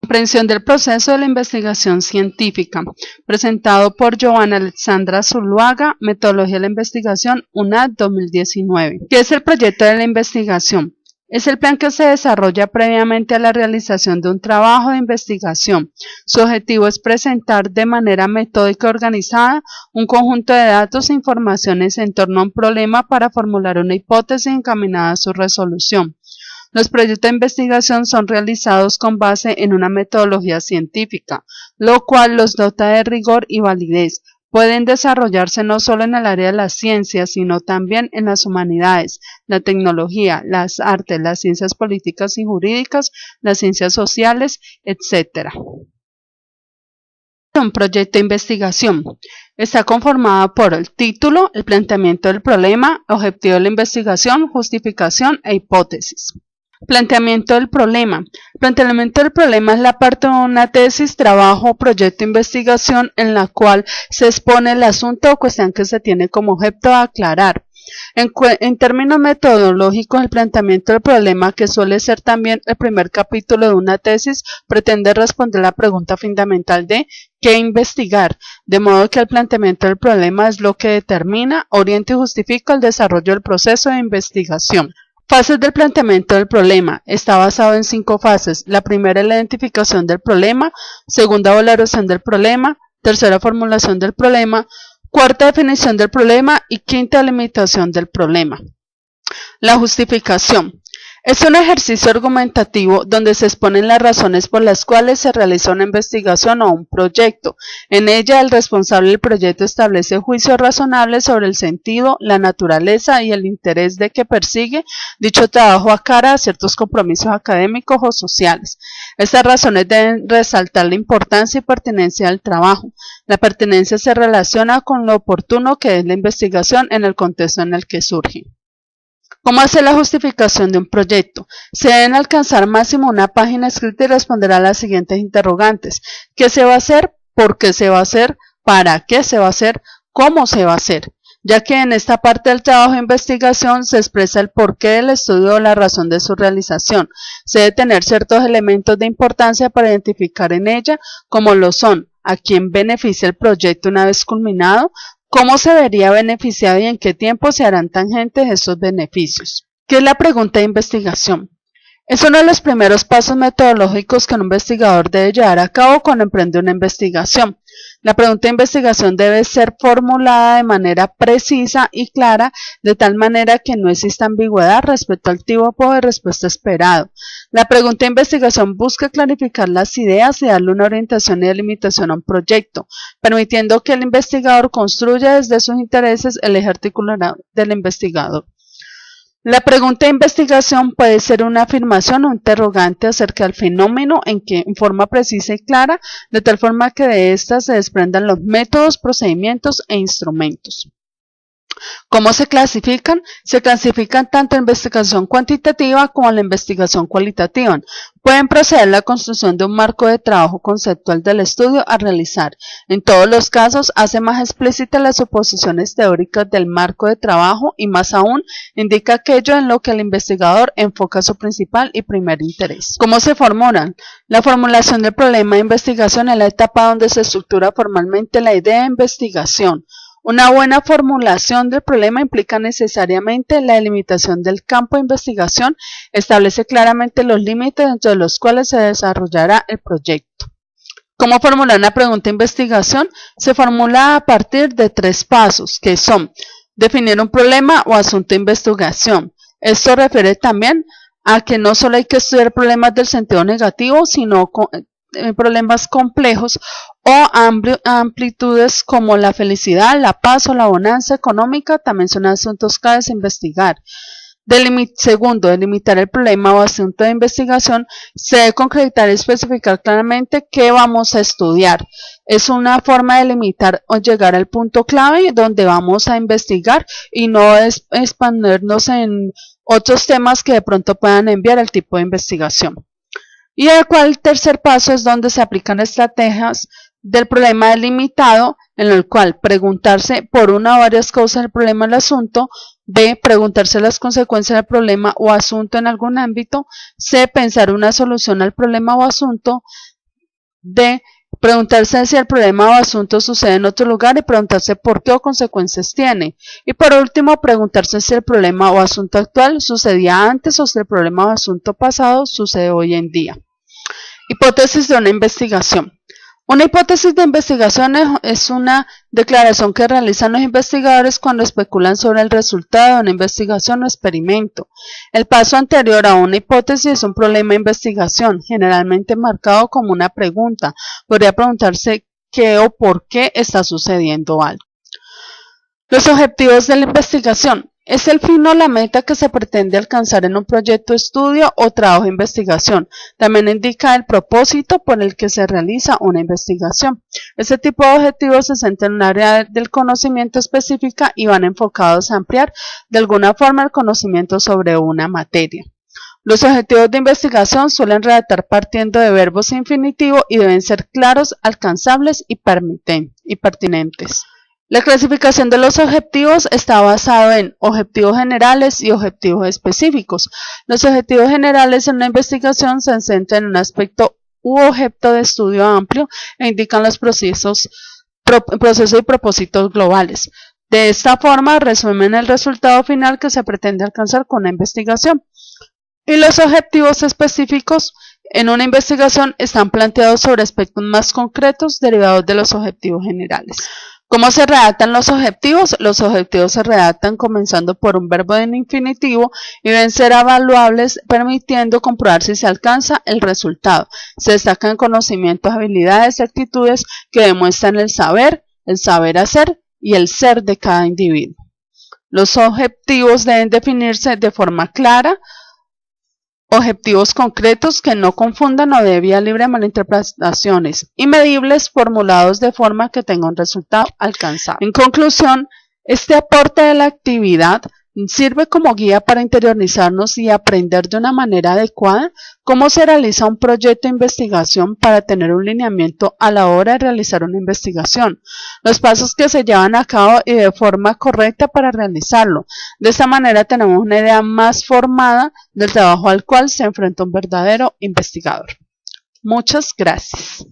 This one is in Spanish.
Comprensión del proceso de la investigación científica, presentado por Giovanna Alexandra Zuluaga, Metodología de la Investigación, UNAD 2019. ¿Qué es el proyecto de la investigación? Es el plan que se desarrolla previamente a la realización de un trabajo de investigación. Su objetivo es presentar de manera metódica y organizada un conjunto de datos e informaciones en torno a un problema para formular una hipótesis encaminada a su resolución. Los proyectos de investigación son realizados con base en una metodología científica, lo cual los dota de rigor y validez. Pueden desarrollarse no solo en el área de las ciencias, sino también en las humanidades, la tecnología, las artes, las ciencias políticas y jurídicas, las ciencias sociales, etc. Un proyecto de investigación está conformado por el título, el planteamiento del problema, objetivo de la investigación, justificación e hipótesis. Planteamiento del problema. El planteamiento del problema es la parte de una tesis, trabajo o proyecto de investigación en la cual se expone el asunto o cuestión que se tiene como objeto a aclarar. En términos metodológicos, el planteamiento del problema, que suele ser también el primer capítulo de una tesis, pretende responder la pregunta fundamental de ¿qué investigar? De modo que el planteamiento del problema es lo que determina, orienta y justifica el desarrollo del proceso de investigación. Fases del planteamiento del problema. Está basado en 5 fases. La primera es la identificación del problema, segunda valoración del problema, tercera formulación del problema, cuarta definición del problema y quinta limitación del problema. La justificación. Es un ejercicio argumentativo donde se exponen las razones por las cuales se realiza una investigación o un proyecto. En ella, el responsable del proyecto establece juicios razonables sobre el sentido, la naturaleza y el interés de que persigue dicho trabajo a cara a ciertos compromisos académicos o sociales. Estas razones deben resaltar la importancia y pertinencia del trabajo. La pertinencia se relaciona con lo oportuno que es la investigación en el contexto en el que surge. ¿Cómo hacer la justificación de un proyecto? Se deben alcanzar máximo una página escrita y responder a las siguientes interrogantes. ¿Qué se va a hacer? ¿Por qué se va a hacer? ¿Para qué se va a hacer? ¿Cómo se va a hacer? Ya que en esta parte del trabajo de investigación se expresa el porqué del estudio o la razón de su realización. Se debe tener ciertos elementos de importancia para identificar en ella, como lo son: a quién beneficia el proyecto una vez culminado, cómo se vería beneficiado y en qué tiempo se harán tangentes esos beneficios. ¿Qué es la pregunta de investigación? Es uno de los primeros pasos metodológicos que un investigador debe llevar a cabo cuando emprende una investigación. La pregunta de investigación debe ser formulada de manera precisa y clara, de tal manera que no exista ambigüedad respecto al tipo de respuesta esperado. La pregunta de investigación busca clarificar las ideas y darle una orientación y delimitación a un proyecto, permitiendo que el investigador construya desde sus intereses el eje articulador del investigador. La pregunta de investigación puede ser una afirmación o interrogante acerca del fenómeno en forma precisa y clara, de tal forma que de ésta se desprendan los métodos, procedimientos e instrumentos. ¿Cómo se clasifican? Se clasifican tanto la investigación cuantitativa como la investigación cualitativa. Pueden proceder a la construcción de un marco de trabajo conceptual del estudio a realizar. En todos los casos, hace más explícitas las suposiciones teóricas del marco de trabajo y más aún, indica aquello en lo que el investigador enfoca su principal y primer interés. ¿Cómo se formulan? La formulación del problema de investigación es la etapa donde se estructura formalmente la idea de investigación. Una buena formulación del problema implica necesariamente la delimitación del campo de investigación, establece claramente los límites dentro de los cuales se desarrollará el proyecto. ¿Cómo formular una pregunta de investigación? Se formula a partir de 3 pasos, que son: definir un problema o asunto de investigación. Esto refiere también a que no solo hay que estudiar problemas del sentido negativo, sino problemas complejos o amplitudes como la felicidad, la paz o la bonanza económica también son asuntos claves a investigar. Segundo, delimitar el problema o asunto de investigación. Se debe concretar y especificar claramente qué vamos a estudiar. Es una forma de delimitar o llegar al punto clave donde vamos a investigar y no expandirnos en otros temas que de pronto puedan enviar el tipo de investigación. Y el tercer paso es donde se aplican estrategias del problema delimitado, en el cual preguntarse por una o varias causas del problema o el asunto, B, preguntarse las consecuencias del problema o asunto en algún ámbito, C, pensar una solución al problema o asunto, D. Preguntarse si el problema o asunto sucede en otro lugar y preguntarse por qué o consecuencias tiene. Y por último, preguntarse si el problema o asunto actual sucedía antes o si el problema o asunto pasado sucede hoy en día. Hipótesis de una investigación. Una hipótesis de investigación es una declaración que realizan los investigadores cuando especulan sobre el resultado de una investigación o experimento. El paso anterior a una hipótesis es un problema de investigación, generalmente marcado como una pregunta. Podría preguntarse qué o por qué está sucediendo algo. Los objetivos de la investigación. Es el fin o la meta que se pretende alcanzar en un proyecto de estudio o trabajo de investigación. También indica el propósito por el que se realiza una investigación. Este tipo de objetivos se centran en un área del conocimiento específica y van enfocados a ampliar de alguna forma el conocimiento sobre una materia. Los objetivos de investigación suelen redactar partiendo de verbos infinitivos y deben ser claros, alcanzables y pertinentes. La clasificación de los objetivos está basada en objetivos generales y objetivos específicos. Los objetivos generales en una investigación se centran en un aspecto u objeto de estudio amplio e indican los procesos y propósitos globales. De esta forma, resumen el resultado final que se pretende alcanzar con una investigación. Y los objetivos específicos en una investigación están planteados sobre aspectos más concretos derivados de los objetivos generales. ¿Cómo se redactan los objetivos? Los objetivos se redactan comenzando por un verbo en infinitivo y deben ser evaluables, permitiendo comprobar si se alcanza el resultado. Se destacan conocimientos, habilidades y actitudes que demuestran el saber hacer y el ser de cada individuo. Los objetivos deben definirse de forma clara, objetivos concretos que no confundan o dé vía libre a malinterpretaciones y medibles formulados de forma que tenga un resultado alcanzable. En conclusión, este aporte de la actividad sirve como guía para interiorizarnos y aprender de una manera adecuada cómo se realiza un proyecto de investigación para tener un lineamiento a la hora de realizar una investigación, los pasos que se llevan a cabo y de forma correcta para realizarlo. De esta manera tenemos una idea más formada del trabajo al cual se enfrenta un verdadero investigador. Muchas gracias.